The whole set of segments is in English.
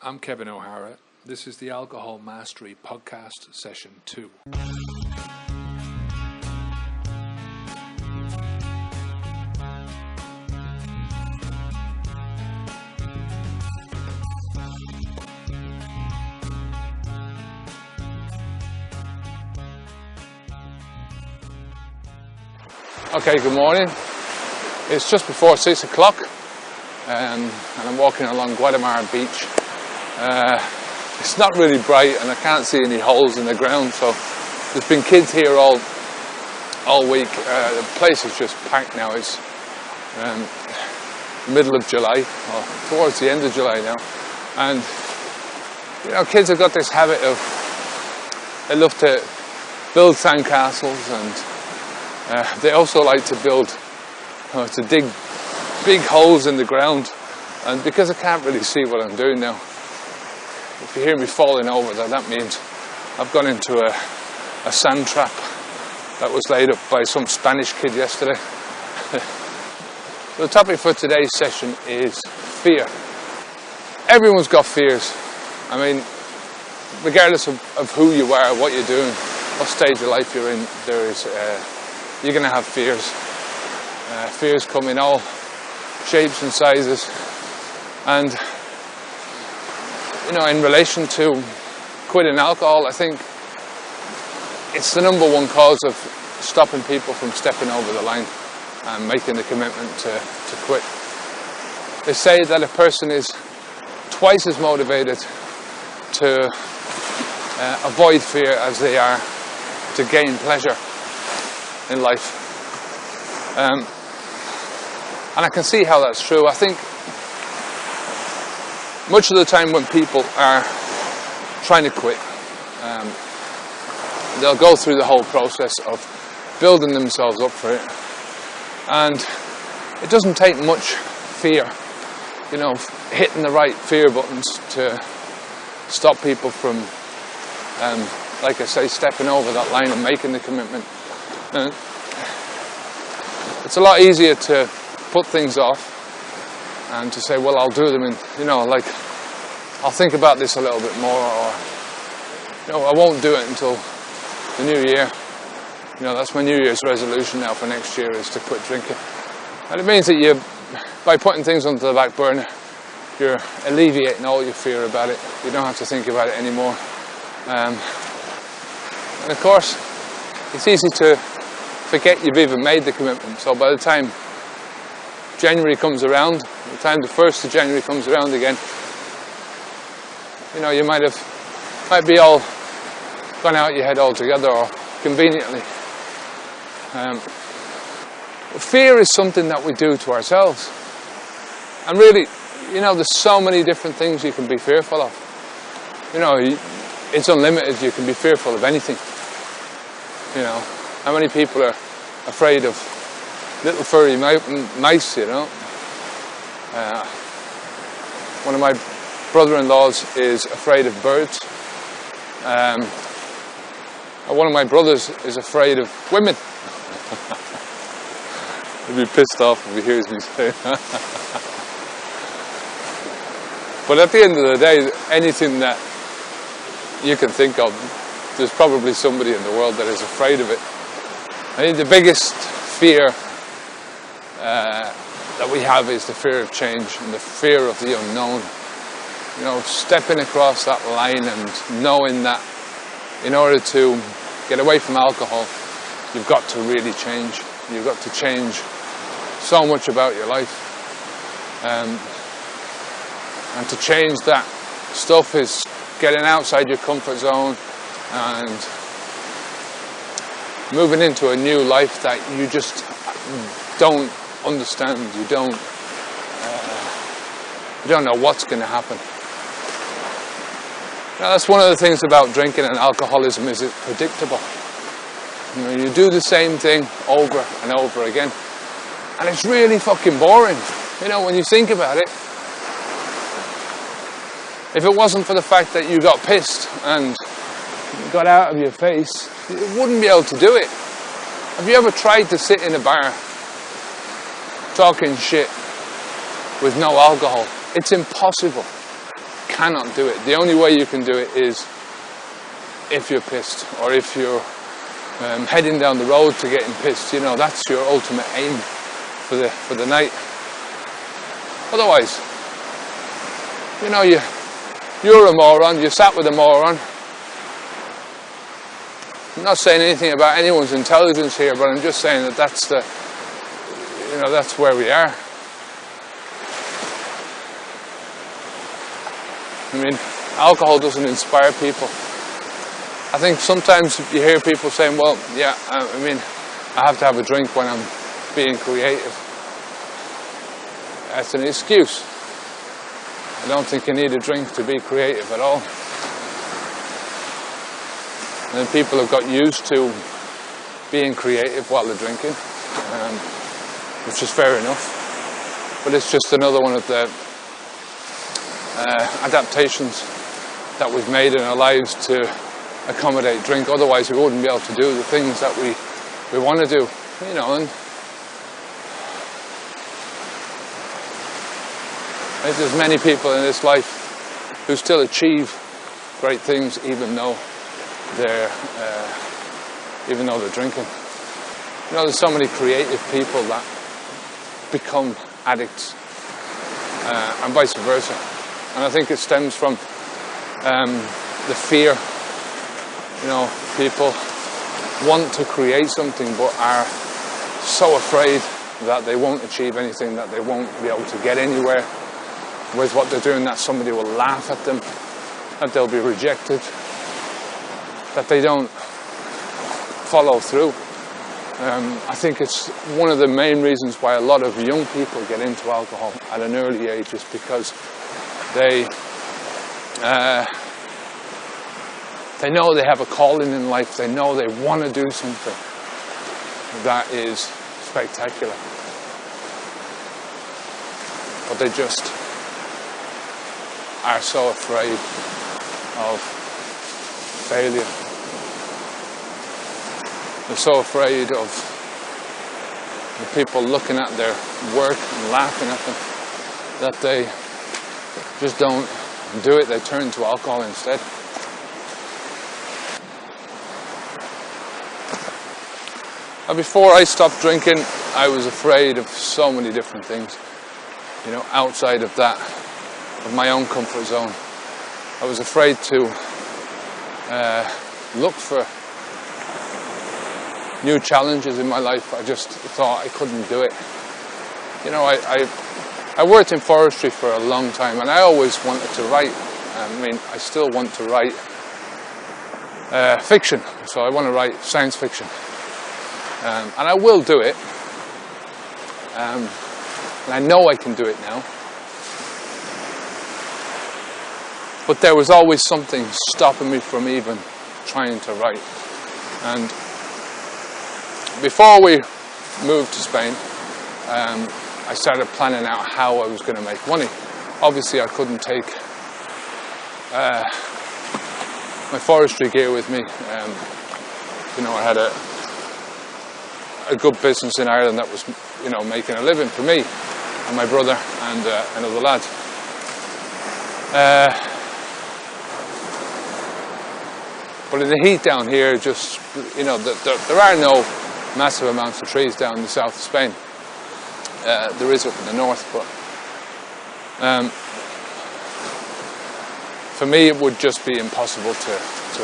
I'm Kevin O'Hara. This is the Alcohol Mastery Podcast, Session 2. Okay, good morning. It's just before 6 o'clock and I'm walking along Guatemala Beach. It's not really bright and I can't see any holes in the ground, so there's been kids here all week. The place is just packed now. It's middle of July, or towards the end of July now, and you know, kids have got this habit of they love to build sandcastles, and they also like to to dig big holes in the ground. And because I can't really see what I'm doing now, if you hear me falling over, that means I've gone into a sand trap that was laid up by some Spanish kid yesterday. The topic for today's session is fear. Everyone's got fears. I mean, regardless of who you are, what you're doing, what stage of life you're in, you're going to have fears. Fears come in all shapes and sizes. And, you know, in relation to quitting alcohol, I think it's the number one cause of stopping people from stepping over the line and making the commitment to quit. They say that a person is twice as motivated to avoid fear as they are to gain pleasure in life. And I can see how that's true. I think much of the time when people are trying to quit, they'll go through the whole process of building themselves up for it. And it doesn't take much fear, you know, hitting the right fear buttons to stop people from, like I say, stepping over that line and making the commitment. It's a lot easier to put things off and to say, well, I'll do them in, you know, like, I'll think about this a little bit more, or, you know, I won't do it until the new year. You know, that's my New Year's resolution now for next year, is to quit drinking. And it means that by putting things onto the back burner, you're alleviating all your fear about it. You don't have to think about it anymore. And of course, it's easy to forget you've even made the commitment. So by the time January comes around, by the time the 1st of January comes around again, you know, you might be all gone out your head altogether, or conveniently. Fear is something that we do to ourselves. And really, you know, there's so many different things you can be fearful of. You know, it's unlimited. You can be fearful of anything. You know, how many people are afraid of little furry mice, you know? One of my brother-in-laws is afraid of birds. One of my brothers is afraid of women. He'll be pissed off if he hears me say that. But at the end of the day, anything that you can think of, there's probably somebody in the world that is afraid of it. I think the biggest fear that we have is the fear of change and the fear of the unknown. You know, stepping across that line and knowing that in order to get away from alcohol, you've got to really change. You've got to change so much about your life. And to change that stuff is getting outside your comfort zone and moving into a new life that you just don't understand. You don't know what's going to happen. Now, that's one of the things about drinking and alcoholism, is it's predictable. You know, you do the same thing over and over again, and it's really fucking boring. You know, when you think about it, if it wasn't for the fact that you got pissed and got out of your face, you wouldn't be able to do it. Have you ever tried to sit in a bar talking shit with no alcohol? It's impossible. cannot do it. The only way you can do it is if you're pissed, or if you're heading down the road to getting pissed. You know, that's your ultimate aim for the night. Otherwise, you know, you're a moron. You sat with a moron. I'm not saying anything about anyone's intelligence here, but I'm just saying that that's where we are. I mean, alcohol doesn't inspire people. I think sometimes you hear people saying, well, yeah, I mean, I have to have a drink when I'm being creative. That's an excuse. I don't think you need a drink to be creative at all. And people have got used to being creative while they're drinking, which is fair enough. But it's just another one of the adaptations that we've made in our lives to accommodate drink. Otherwise we wouldn't be able to do the things that we want to do, you know. And there's many people in this life who still achieve great things even though they're drinking. You know, there's so many creative people that become addicts, and vice versa. And I think it stems from the fear. You know, people want to create something but are so afraid that they won't achieve anything, that they won't be able to get anywhere with what they're doing, that somebody will laugh at them, that they'll be rejected, that they don't follow through. I think it's one of the main reasons why a lot of young people get into alcohol at an early age, is because they know they have a calling in life. They know they want to do something that is spectacular, but they just are so afraid of failure. They're so afraid of the people looking at their work and laughing at them that they just don't do it. They turn to alcohol instead. And before I stopped drinking, I was afraid of so many different things, you know, outside of that, of my own comfort zone. I was afraid to look for new challenges in my life. I just thought I couldn't do it. You know, I worked in forestry for a long time, and I always wanted to write. I mean, I still want to write fiction, so I want to write science fiction. And I will do it. And I know I can do it now. But there was always something stopping me from even trying to write. And before we moved to Spain, I started planning out how I was going to make money. Obviously, I couldn't take my forestry gear with me. You know, I had a good business in Ireland that was, you know, making a living for me and my brother and another lad. But in the heat down here, just, you know, there are no massive amounts of trees down in the south of Spain. There is up in the north, but for me it would just be impossible to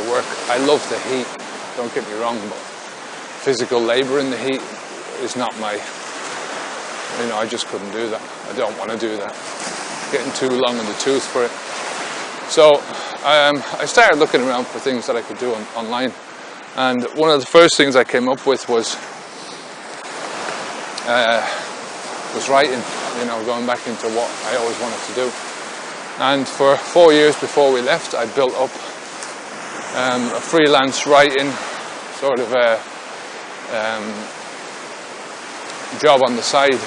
work. I love the heat, don't get me wrong, but physical labour in the heat is not my, you know, I just couldn't do that. I don't want to do that. Getting too long in the tooth for it. So I started looking around for things that I could do online, and one of the first things I came up with was writing, you know, going back into what I always wanted to do. And for 4 years before we left, I built up a freelance writing sort of a job on the side.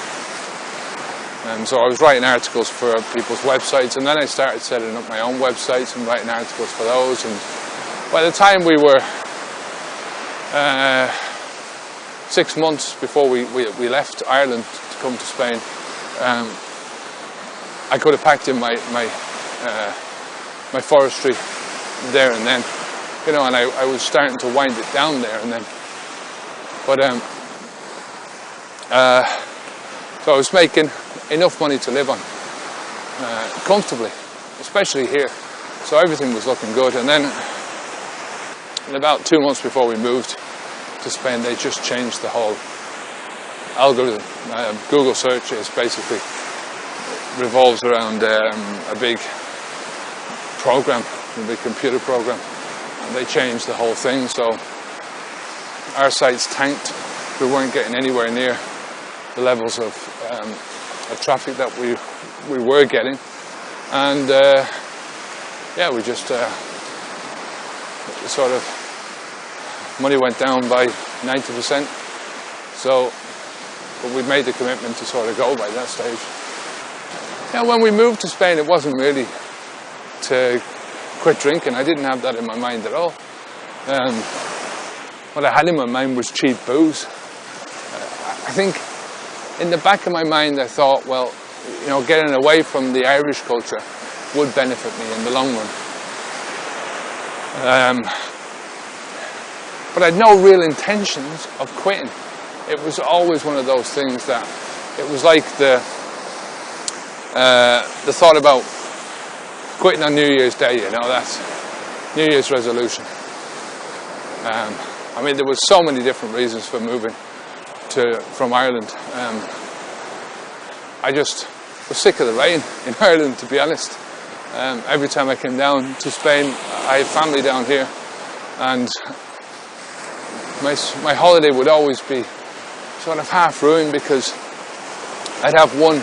So I was writing articles for people's websites, and then I started setting up my own websites and writing articles for those. And by the time we were 6 months before we left Ireland to come to Spain, I could have packed in my my forestry there and then, you know, and I was starting to wind it down there and then. But so I was making enough money to live on comfortably, especially here. So everything was looking good. And then, in about 2 months before we moved to Spain, they just changed the whole algorithm. Google searches basically revolves around a big program, a big computer program, and they changed the whole thing. So our sites tanked. We weren't getting anywhere near the levels of traffic that we were getting, and yeah, we just sort of money went down by 90%. So, but we made the commitment to sort of go by that stage. Yeah, when we moved to Spain, it wasn't really to quit drinking. I didn't have that in my mind at all. What I had in my mind was cheap booze. I think in the back of my mind I thought, well, you know, getting away from the Irish culture would benefit me in the long run. But I had no real intentions of quitting. It was always one of those things that it was like the thought about quitting on New Year's Day, you know, that's New Year's resolution. I mean, there was so many different reasons for moving from Ireland. I just was sick of the rain in Ireland, to be honest. Every time I came down to Spain, I have family down here, and my holiday would always be sort of half ruined because I'd have one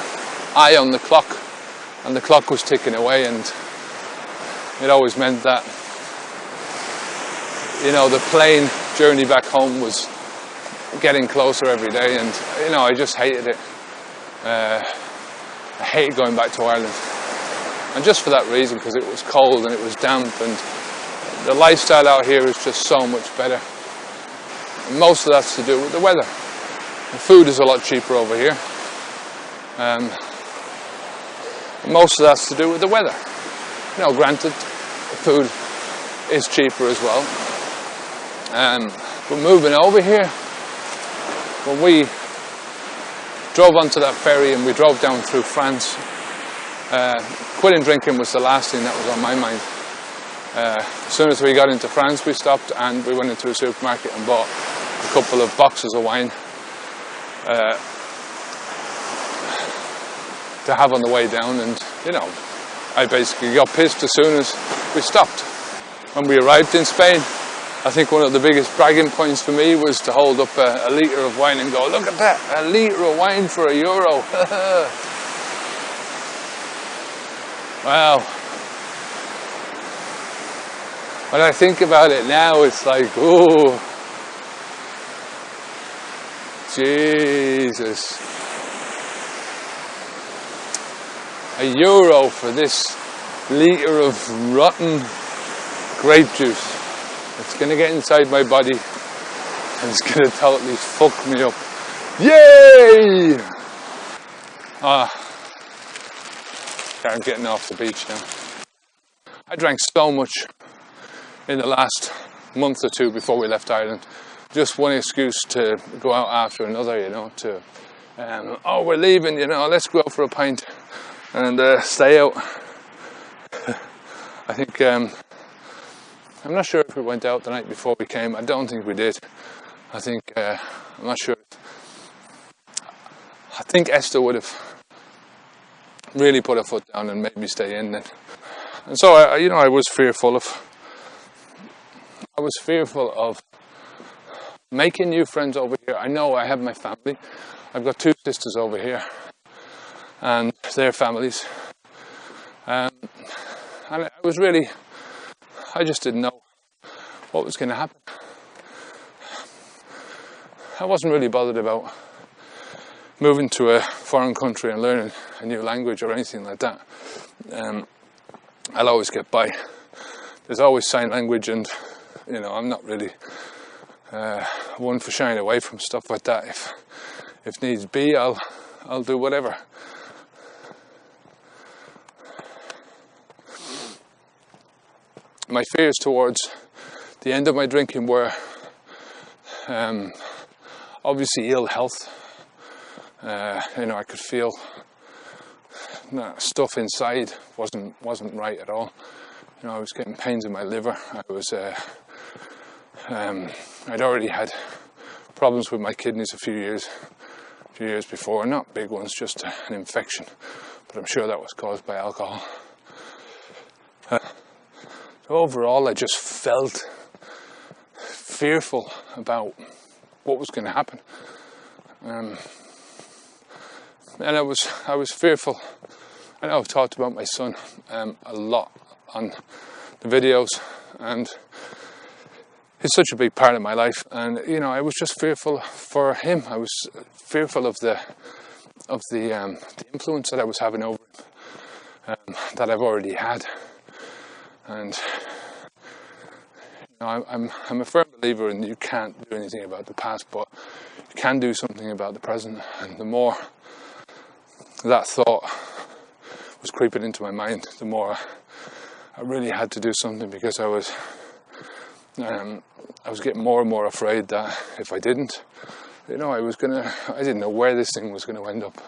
eye on the clock, and the clock was ticking away, and it always meant that, you know, the plane journey back home was getting closer every day, and, you know, I just hated it. I hated going back to Ireland, and just for that reason, because it was cold and it was damp, and the lifestyle out here is just so much better. And most of that's to do with the weather. The food is a lot cheaper over here. Most of that's to do with the weather. You know, granted, the food is cheaper as well. But moving over here, when we drove onto that ferry and we drove down through France, quitting drinking was the last thing that was on my mind. As soon as we got into France, we stopped and we went into a supermarket and bought a couple of boxes of wine to have on the way down, and, you know, I basically got pissed as soon as we stopped. When we arrived in Spain, I think one of the biggest bragging points for me was to hold up a litre of wine and go, look at that, a litre of wine for €1. Wow. When I think about it now, it's like, oh, Jesus. €1 for this litre of rotten grape juice. It's going to get inside my body and it's going to totally fuck me up. Yay! I'm getting off the beach now. I drank so much in the last month or two before we left Ireland. Just one excuse to go out after another, you know, to, oh, we're leaving, you know, let's go out for a pint and stay out. I think, I'm not sure if we went out the night before we came. I don't think we did. I think, I'm not sure. I think Esther would have really put her foot down and made me stay in then. And so, I was fearful of making new friends over here. I know I have my family. I've got 2 sisters over here and their families. And I just didn't know what was going to happen. I wasn't really bothered about moving to a foreign country and learning a new language or anything like that. I'll always get by. There's always sign language, and, you know, I'm not really one for shying away from stuff like that. If needs be, I'll do whatever. my fears towards the end of my drinking were obviously ill health. I could feel stuff inside wasn't right at all. I was getting pains in my liver. I'd already had problems with my kidneys a few years before, not big ones, just an infection, but I'm sure that was caused by alcohol. So overall, I just felt fearful about what was going to happen, and I was fearful. I know I've talked about my son a lot on the videos, and he's such a big part of my life, and I was just fearful for him. I was fearful of the influence that I was having over him, that I've already had. And I'm a firm believer in you can't do anything about the past, but you can do something about the present. And the more that thought was creeping into my mind, the more I really had to do something, because I was getting more and more afraid that if I didn't, I didn't know where this thing was going to end up.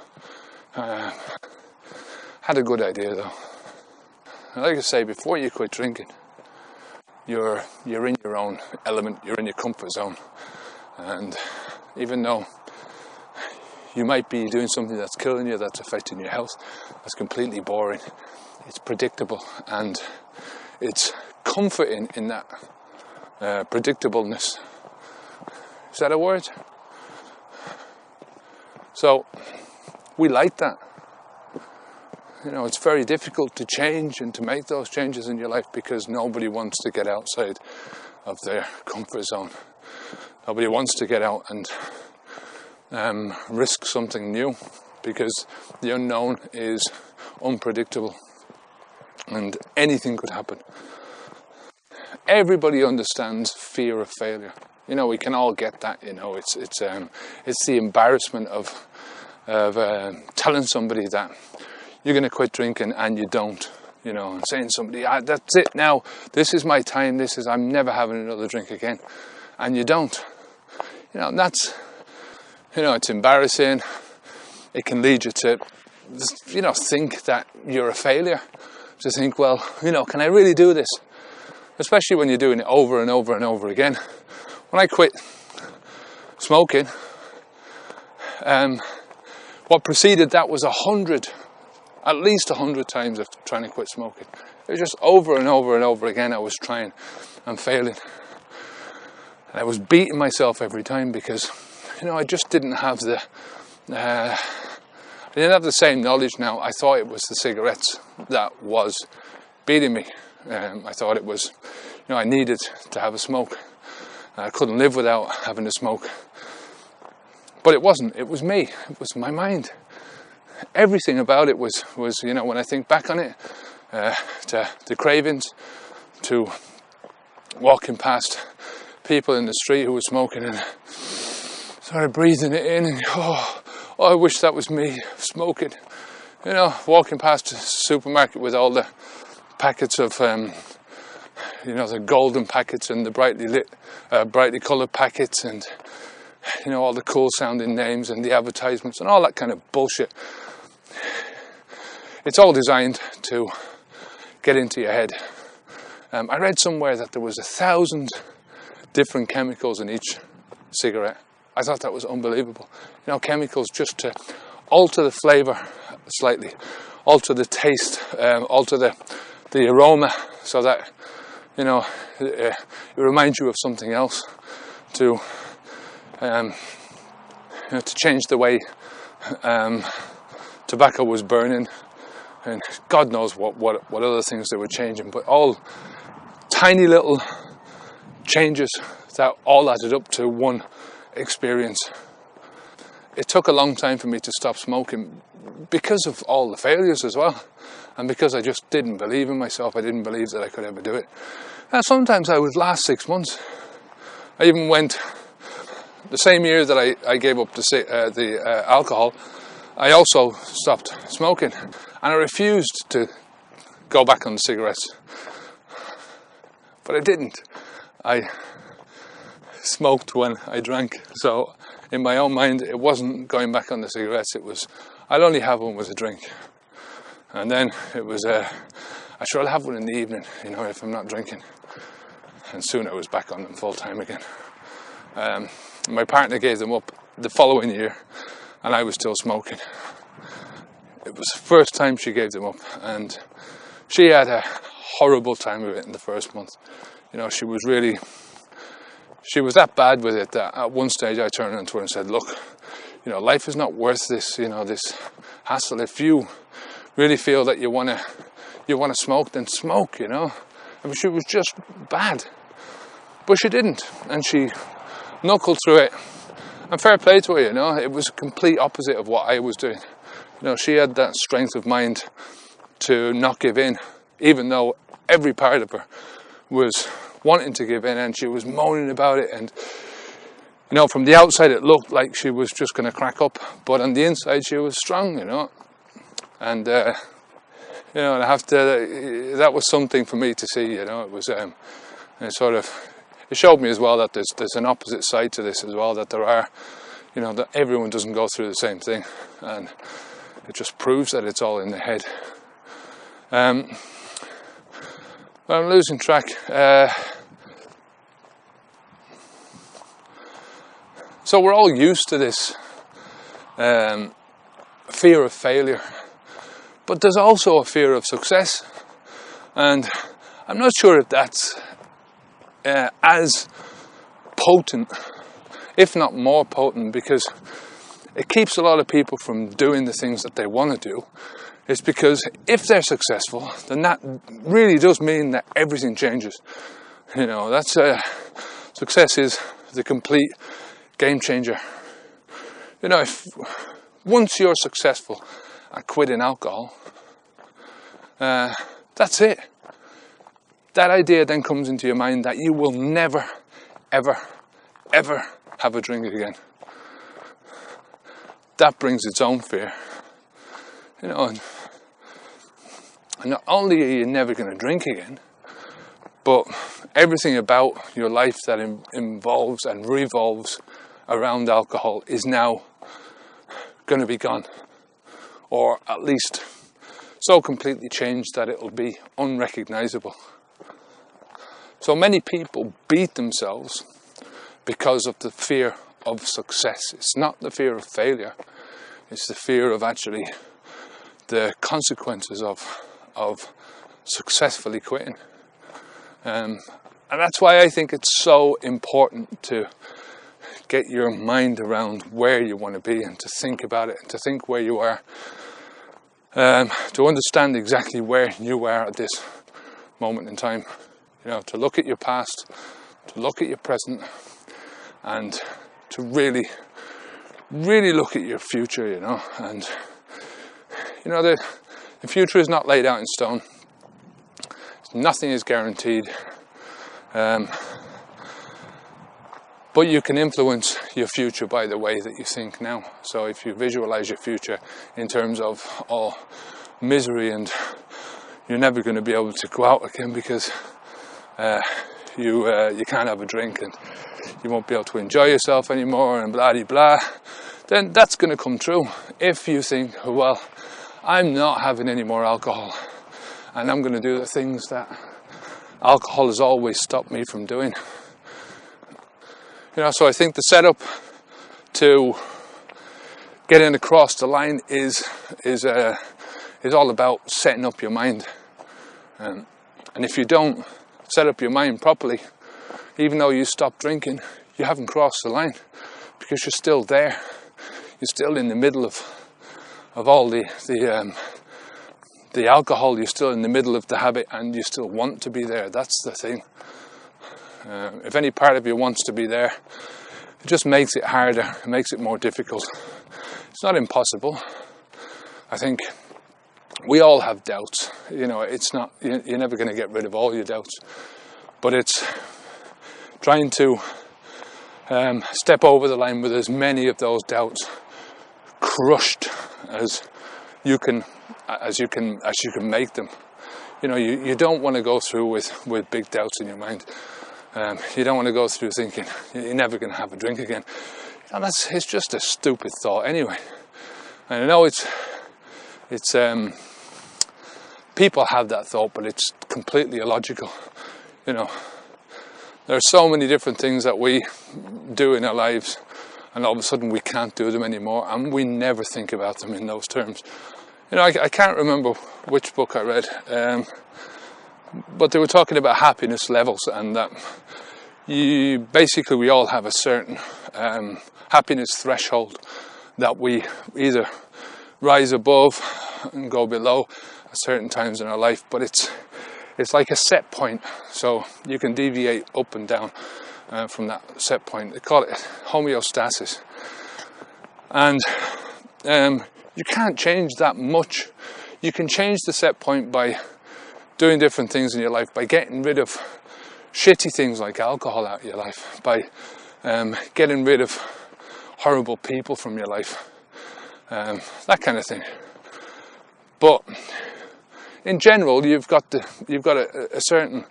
Had a good idea though. And like I say, before you quit drinking, you're in your own element, you're in your comfort zone. And even though you might be doing something that's killing you, that's affecting your health, that's completely boring, it's predictable, and it's comforting in that predictableness. Is that a word? So we like that. It's very difficult to change and to make those changes in your life, because nobody wants to get outside of their comfort zone. Nobody wants to get out and risk something new, because the unknown is unpredictable and anything could happen. Everybody understands fear of failure. We can all get that. It's the embarrassment of telling somebody that you're going to quit drinking and you don't. And saying to somebody, that's it now. This is my time. I'm never having another drink again, and you don't. That's it's embarrassing. It can lead you to think that you're a failure. To think, well, can I really do this? Especially when you're doing it over and over and over again. When I quit smoking, what preceded that was at least 100 times of trying to quit smoking. It was just over and over and over again. I was trying and failing. And I was beating myself every time, because, I just didn't have I didn't have the same knowledge now. I thought it was the cigarettes that was beating me. I thought it was, I needed to have a smoke. I couldn't live without having a smoke. But it wasn't. It was me. It was my mind. Everything about it was when I think back on it, to the cravings, to walking past people in the street who were smoking and started breathing it in, and I wish that was me smoking. Walking past the supermarket with all the packets of, the golden packets and the brightly coloured packets, and all the cool sounding names and the advertisements and all that kind of bullshit. It's all designed to get into your head. I read somewhere that there was 1,000 different chemicals in each cigarette. I thought that was unbelievable. Chemicals just to alter the flavour slightly, alter the taste, alter the aroma, so that it reminds you of something else, to change the way tobacco was burning, and God knows what other things they were changing, but all tiny little changes that all added up to one experience. It took a long time for me to stop smoking, because of all the failures as well, and because I just didn't believe in myself. I didn't believe that I could ever do it. And sometimes I would last 6 months. I even went, the same year that I gave up the alcohol, I also stopped smoking, and I refused to go back on the cigarettes. But I didn't. I smoked when I drank. So in my own mind, it wasn't going back on the cigarettes. It was, I'll only have one with a drink. And then it was, I sure I'll have one in the evening, if I'm not drinking. And soon I was back on them full time again. My partner gave them up the following year, and I was still smoking. It was the first time she gave them up, and she had a horrible time of it in the first month. She was that bad with it that at one stage I turned around to her and said, look, life is not worth this, this hassle. If you really feel that you want to smoke, then smoke, I mean, she was just bad. But she didn't, and she knuckled through it. And fair play to her, it was a complete opposite of what I was doing. She had that strength of mind to not give in, even though every part of her was wanting to give in, and she was moaning about it. And from the outside it looked like she was just going to crack up, but on the inside she was strong, And I have to. That was something for me to see. It was it showed me as well that there's an opposite side to this as well. That there are, that everyone doesn't go through the same thing, and it just proves that it's all in the head. Well, I'm losing track. So we're all used to this fear of failure, but there's also a fear of success, and I'm not sure if that's as potent, if not more potent, because it keeps a lot of people from doing the things that they want to do. It's because if they're successful, then that really does mean that everything changes. That's success is the complete game changer. If once you're successful at quitting alcohol, that's it. That idea then comes into your mind that you will never, ever, ever have a drink again. That brings its own fear. And not only are you never going to drink again, but everything about your life that involves and revolves around alcohol is now going to be gone, or at least so completely changed that it'll be unrecognizable. So many people beat themselves because of the fear of success. It's not the fear of failure, it's the fear of actually the consequences of successfully quitting. And that's why I think it's so important to get your mind around where you want to be, and to think about it, and to think where you are, to understand exactly where you are at this moment in time. To look at your past, to look at your present, and to really, really look at your future, and the future is not laid out in stone. Nothing is guaranteed. But you can influence your future by the way that you think now. So if you visualize your future in terms of all misery, and you're never going to be able to go out again because you can't have a drink, and you won't be able to enjoy yourself anymore, and blah de blah, then that's going to come true. If you think, well, I'm not having any more alcohol, and I'm going to do the things that alcohol has always stopped me from doing. So I think the setup to getting across the line is all about setting up your mind. And if you don't set up your mind properly, even though you stop drinking, you haven't crossed the line, because you're still there. You're still in the middle of all the alcohol. You're still in the middle of the habit, and you still want to be there. That's the thing. If any part of you wants to be there, it just makes it harder. It makes it more difficult. It's not impossible. I think we all have doubts. It's not. You're never going to get rid of all your doubts, but it's trying to step over the line with as many of those doubts crushed as you can make them. You don't want to go through with big doubts in your mind. You don't want to go through thinking you're never going to have a drink again. It's just a stupid thought anyway. And I know it's people have that thought, but it's completely illogical. There are so many different things that we do in our lives, and all of a sudden we can't do them anymore, and we never think about them in those terms. I can't remember which book I read, but they were talking about happiness levels, and that we all have a certain happiness threshold that we either rise above and go below at certain times in our life, but it's like a set point, so you can deviate up and down from that set point. They call it homeostasis, and you can't change that much. You can change the set point by doing different things in your life, by getting rid of shitty things like alcohol out of your life, by getting rid of horrible people from your life, that kind of thing. But in general, you've got a certain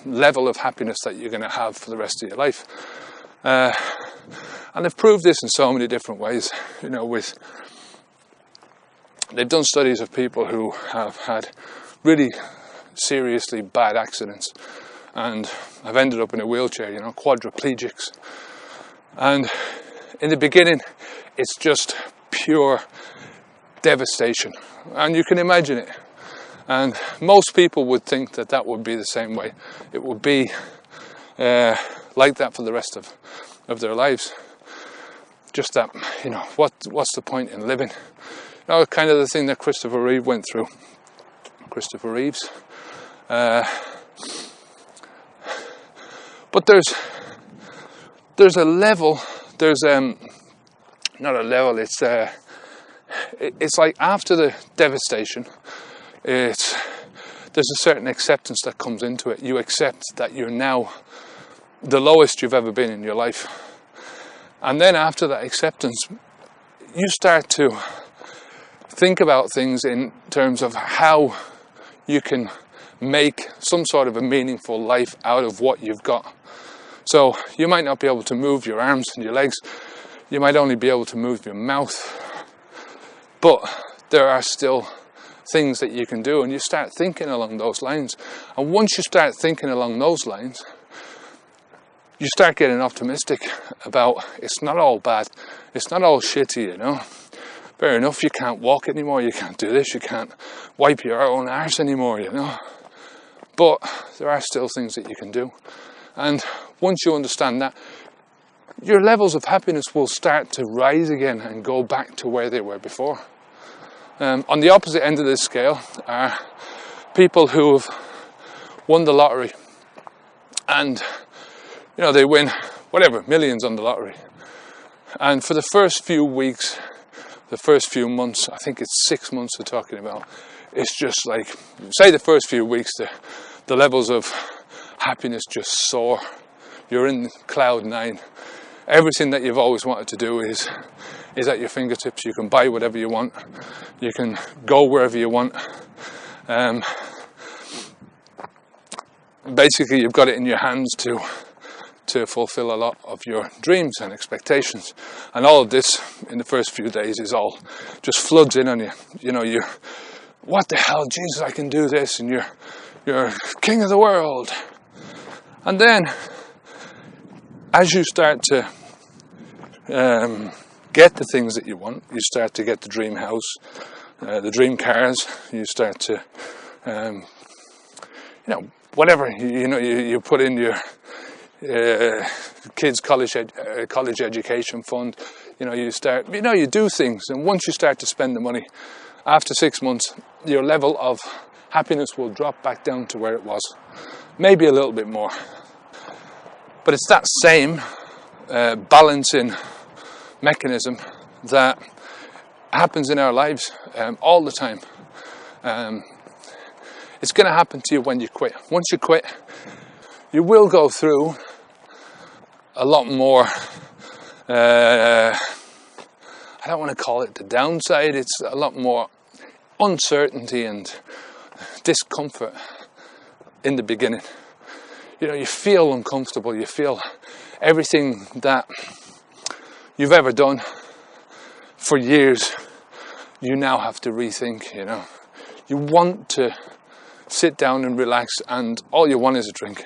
level of happiness that you're going to have for the rest of your life, and they've proved this in so many different ways. They've done studies of people who have had really seriously bad accidents and have ended up in a wheelchair, quadriplegics. And in the beginning, it's just pure devastation, and you can imagine it. And most people would think that would be the same way. It would be like that for the rest of their lives. Just that, what's the point in living? Kind of the thing that Christopher Reeve went through. Christopher Reeves. But there's a level. There's not a level. It's like after the devastation, there's a certain acceptance that comes into it. You accept that you're now the lowest you've ever been in your life. And then after that acceptance, you start to think about things in terms of how you can make some sort of a meaningful life out of what you've got. So you might not be able to move your arms and your legs. You might only be able to move your mouth. But there are still things that you can do, and you start thinking along those lines. And once you start thinking along those lines, you start getting optimistic about it's not all bad, it's not all shitty, Fair enough, you can't walk anymore, you can't do this, you can't wipe your own arse anymore, But there are still things that you can do. And once you understand that, your levels of happiness will start to rise again and go back to where they were before. On the opposite end of this scale are people who have won the lottery, and they win millions on the lottery, and for the first few weeks, the first few months, I think it's 6 months we're talking about, it's just like, say the first few weeks, the levels of happiness just soar. You're in cloud 9. Everything that you've always wanted to do is at your fingertips. You can buy whatever you want. You can go wherever you want. Basically, you've got it in your hands to fulfill a lot of your dreams and expectations. And all of this in the first few days is all just floods in on you. You what the hell, Jesus, I can do this, and you're king of the world. And then as you start to get the things that you want, you start to get the dream house, the dream cars, you start to whatever you put in your kids' college education fund. You do things, and once you start to spend the money, after 6 months, your level of happiness will drop back down to where it was, maybe a little bit more. But it's that same balancing mechanism that happens in our lives all the time. It's going to happen to you when you quit. Once you quit, you will go through a lot more, I don't want to call it the downside, it's a lot more uncertainty and discomfort in the beginning. You know, you feel uncomfortable, you feel everything that you've ever done for years, you now have to rethink, you know. You want to sit down and relax, and all you want is a drink.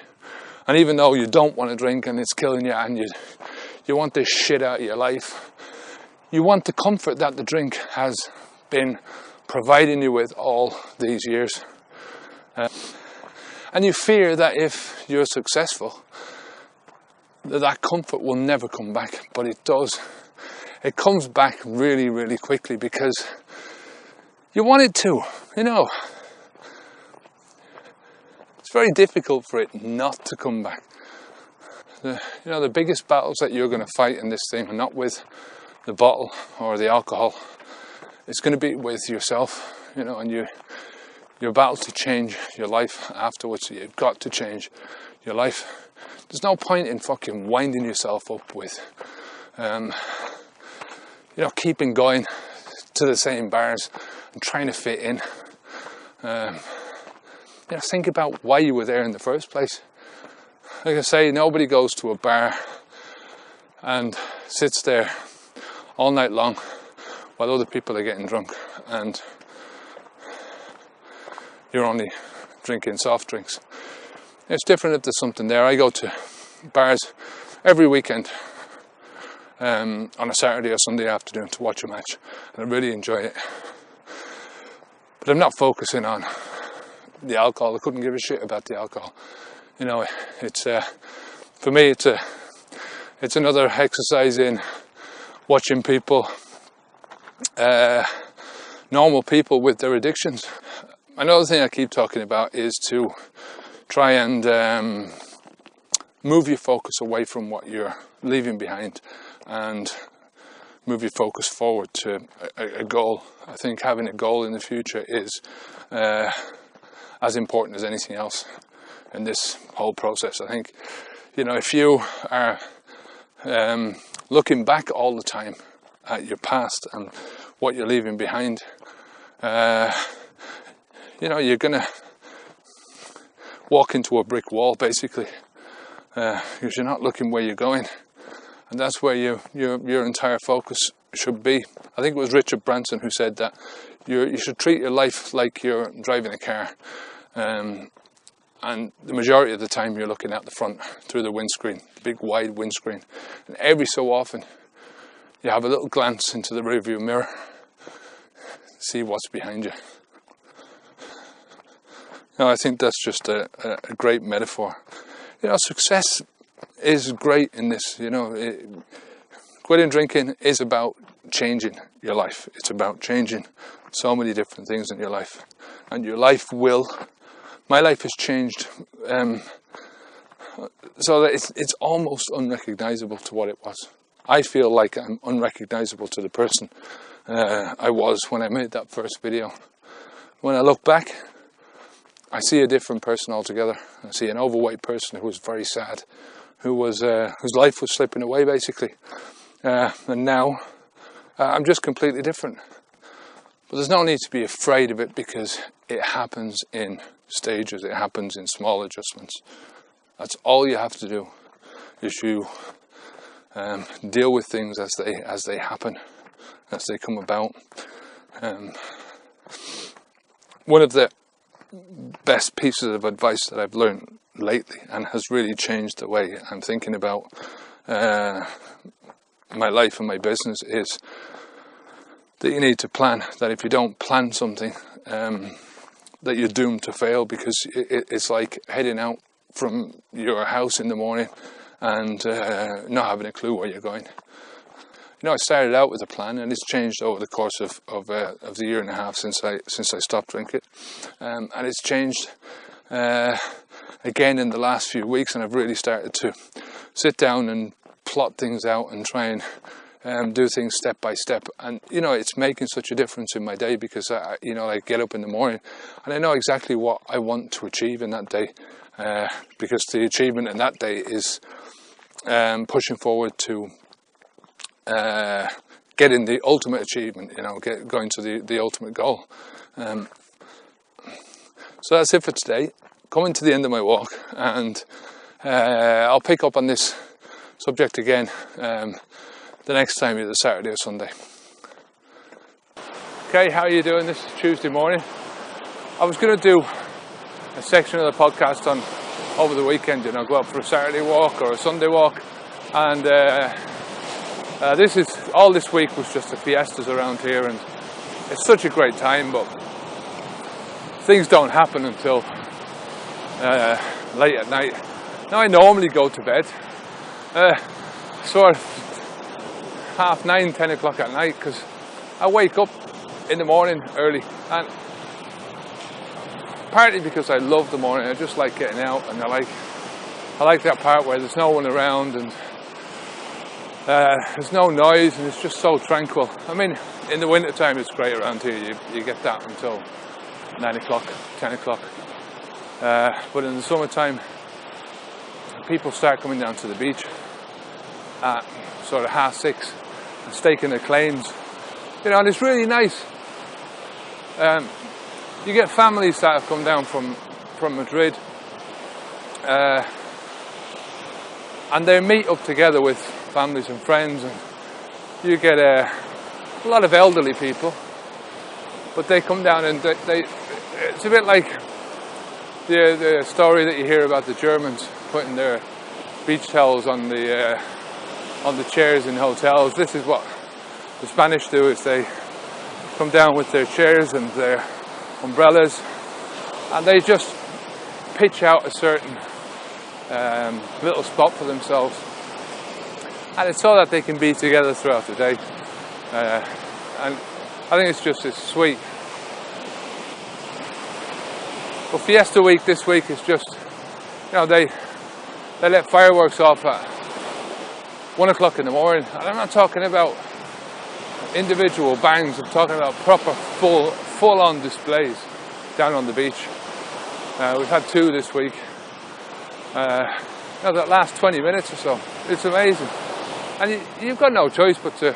And even though you don't want to drink and it's killing you, and you want this shit out of your life, you want the comfort that the drink has been providing you with all these years. And you fear that if you're successful, that comfort will never come back, but it does. It comes back really, really quickly because you want it to, you know. It's very difficult for it not to come back. The biggest battles that you're going to fight in this thing are not with the bottle or the alcohol. It's going to be with yourself, you know, and your battle to change your life afterwards. You've got to change your life. There's no point in fucking winding yourself up with, keeping going to the same bars and trying to fit in. Think about why you were there in the first place. Like I say, nobody goes to a bar and sits there all night long while other people are getting drunk and you're only drinking soft drinks. It's different if there's something there. I go to bars every weekend on a Saturday or Sunday afternoon to watch a match, and I really enjoy it. But I'm not focusing on the alcohol. I couldn't give a shit about the alcohol. You know, it's for me, it's another exercise in watching people, normal people with their addictions. Another thing I keep talking about is to try and move your focus away from what you're leaving behind and move your focus forward to a goal. I think having a goal in the future is as important as anything else in this whole process. I think, you know, if you are looking back all the time at your past and what you're leaving behind, you're going to walk into a brick wall, basically, because you're not looking where you're going. And that's where your entire focus should be. I think it was Richard Branson who said that you should treat your life like you're driving a car. And the majority of the time you're looking at the front through the windscreen, big wide windscreen. And every so often you have a little glance into the rearview mirror, see what's behind you. I think that's just a great metaphor. Success is great in this. Quitting drinking is about changing your life. It's about changing so many different things in your life. And your life my life has changed so that it's almost unrecognizable to what it was. I feel like I'm unrecognizable to the person I was when I made that first video. When I look back, I see a different person altogether. I see an overweight person who was very sad, whose life was slipping away, basically. And now I'm just completely different. But there's no need to be afraid of it because it happens in stages. It happens in small adjustments. That's all you have to do, is you deal with things as they happen, as they come about. One of the best pieces of advice that I've learned lately and has really changed the way I'm thinking about my life and my business is that you need to plan. That if you don't plan something, that you're doomed to fail, because it's like heading out from your house in the morning and not having a clue where you're going. I started out with a plan, and it's changed over the course of the year and a half since I stopped drinking, and it's changed again in the last few weeks. And I've really started to sit down and plot things out and try and do things step by step. And it's making such a difference in my day, because I get up in the morning and I know exactly what I want to achieve in that day, because the achievement in that day is pushing forward to getting the ultimate achievement, going to the ultimate goal. So that's it for today. Coming to the end of my walk, and I'll pick up on this subject again the next time, either Saturday or Sunday. Okay, how are you doing? This is Tuesday morning. I was going to do a section of the podcast on over the weekend, go out for a Saturday walk or a Sunday walk, and this week was just the fiestas around here, and it's such a great time, but things don't happen until late at night. Now I normally go to bed sort of 9:30, 10 o'clock at night, because I wake up in the morning early, and partly because I love the morning. I just like getting out, and I like that part where there's no one around and there's no noise, and it's just so tranquil. I mean, in the winter time it's great around here. You get that until 9 o'clock, 10 o'clock. But in the summertime, people start coming down to the beach at sort of 6:30 and staking their claims. And it's really nice. You get families that have come down from Madrid, and they meet up together with families and friends, and you get a lot of elderly people, but they come down and it's a bit like the story that you hear about the Germans putting their beach towels on the chairs in hotels. This is what the Spanish do, is they come down with their chairs and their umbrellas, and they just pitch out a certain little spot for themselves, and it's so that they can be together throughout the day, and I think it's sweet. But Fiesta week this week is just, they let fireworks off at 1 o'clock in the morning, and I'm not talking about individual bangs. I'm talking about proper full-on displays down on the beach. We've had 2 this week. That last 20 minutes or so, it's amazing, and you've got no choice but to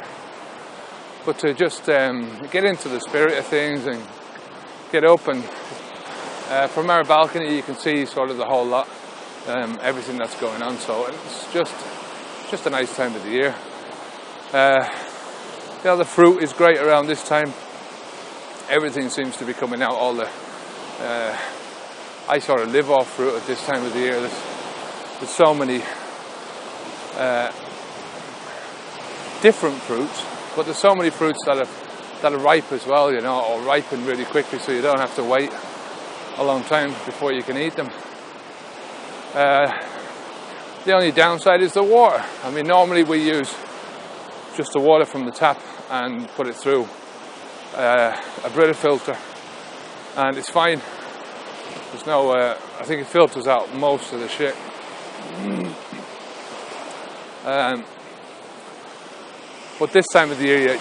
just get into the spirit of things and get up. And from our balcony, you can see sort of the whole lot, everything that's going on. So it's just a nice time of the year. The fruit is great around this time. Everything seems to be coming out. All the I sort of live off fruit at this time of the year. There's so many different fruits, but there's so many fruits that are ripe as well, or ripen really quickly, so you don't have to wait a long time before you can eat them. The only downside is the water. I mean, normally we use just the water from the tap and put it through a Brita filter, and it's fine. There's no, I think it filters out most of the shit. But this time of the year,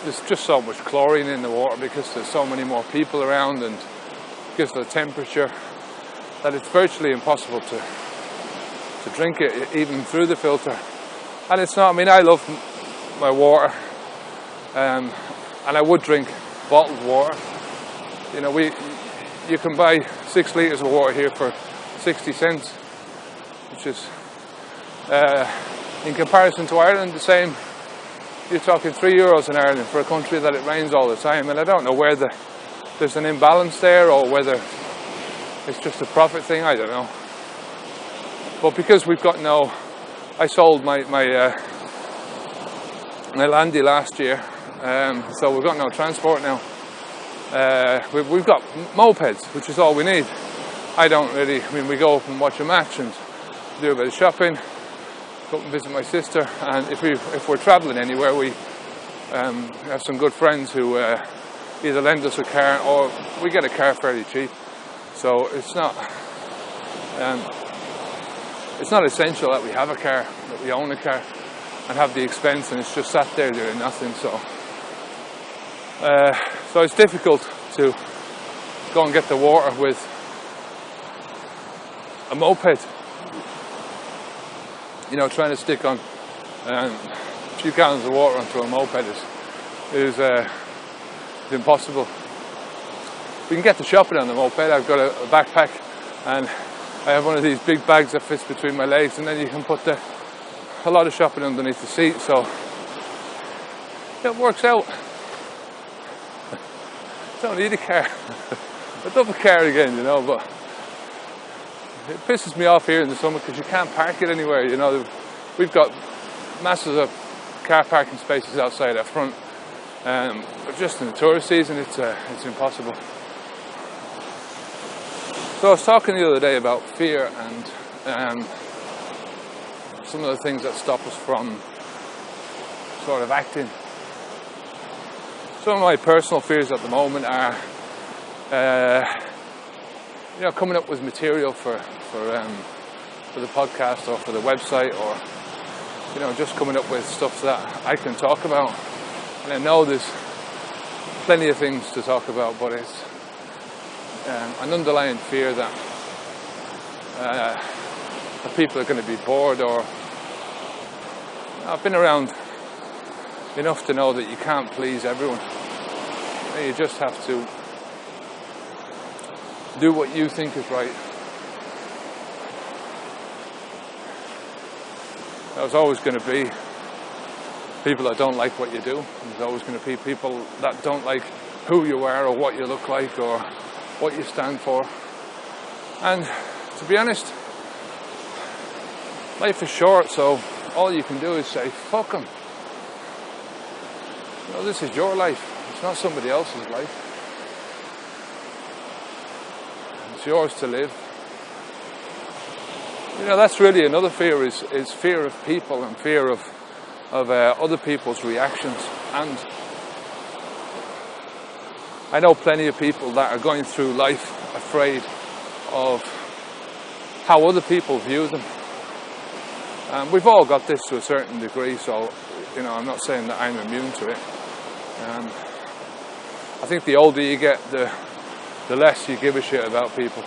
there's just so much chlorine in the water because there's so many more people around, and because of the temperature, that it's virtually impossible to drink it even through the filter. And it's not, I mean, I love my water, and I would drink bottled water. You can buy 6 litres of water here for 60 cents, which is, in comparison to Ireland, the same. You're talking €3 in Ireland for a country that it rains all the time, and I don't know whether there's an imbalance there or whether it's just a profit thing, I don't know. But because we've got I sold my Landy last year, so we've got no transport now. We've got mopeds, which is all we need. We go up and watch a match and do a bit of shopping, go up and visit my sister, and if we're travelling anywhere, we have some good friends who either lend us a car or we get a car fairly cheap. So it's not essential that we have a car, that we own a car and have the expense, and it's just sat there doing nothing. So it's difficult to go and get the water with a moped. Trying to stick on a few gallons of water onto a moped is impossible. we can get the shopping on the moped. I've got a backpack, and I have one of these big bags that fits between my legs, and then you can put a lot of shopping underneath the seat, so it works out. Don't need a car. I'd love a car again, you know, but it pisses me off here in the summer because you can't park it anywhere, you know. We've got masses of car parking spaces outside our front, but just in the tourist season it's impossible. So I was talking the other day about fear and some of the things that stop us from sort of acting. Some of my personal fears at the moment are, coming up with material for the podcast or for the website, or just coming up with stuff that I can talk about. And I know there's plenty of things to talk about, but it's an underlying fear that people are going to be bored, or I've been around enough to know that you can't please everyone. You just have to do what you think is right. There's always going to be people that don't like what you do. There's always going to be people that don't like who you are or what you look like or what you stand for. And to be honest, life is short, so all you can do is say, fuck them. This is your life. It's not somebody else's life. It's yours to live. That's really another fear, is fear of people and fear of other people's reactions. And I know plenty of people that are going through life afraid of how other people view them. We've all got this to a certain degree, so I'm not saying that I'm immune to it. I think the older you get, the less you give a shit about people.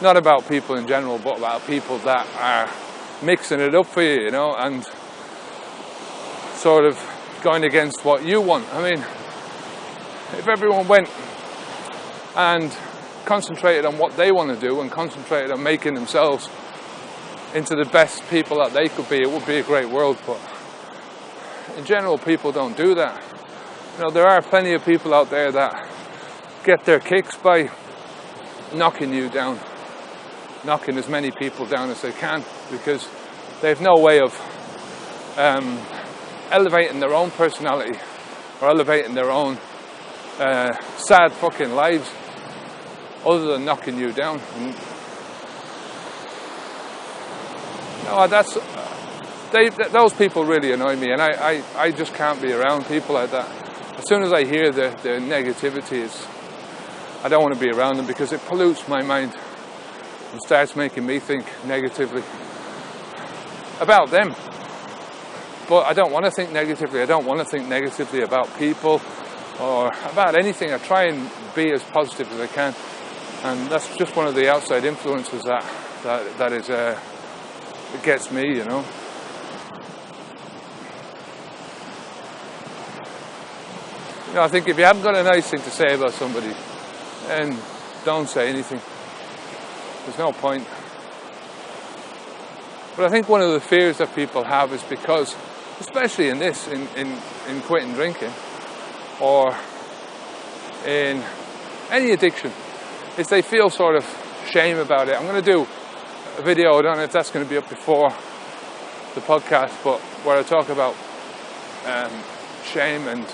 Not about people in general, but about people that are mixing it up for you, and sort of going against what you want. I mean, if everyone went and concentrated on what they want to do and concentrated on making themselves into the best people that they could be, it would be a great world. But in general, people don't do that. There are plenty of people out there that get their kicks by knocking you down, knocking as many people down as they can, because they have no way of elevating their own personality or elevating their own sad fucking lives other than knocking you down. Those people really annoy me, and I just can't be around people like that. As soon as I hear the negativity, I don't want to be around them, because it pollutes my mind and starts making me think negatively about them. But I don't want to think negatively. I don't want to think negatively about people or about anything. I try and be as positive as I can, and that's just one of the outside influences that is it gets me, I think if you haven't got a nice thing to say about somebody, then don't say anything. There's no point. But I think one of the fears that people have is because, especially in this, in quitting drinking, or in any addiction, is they feel sort of shame about it. I'm going to do a video, I don't know if that's going to be up before the podcast, but where I talk about shame and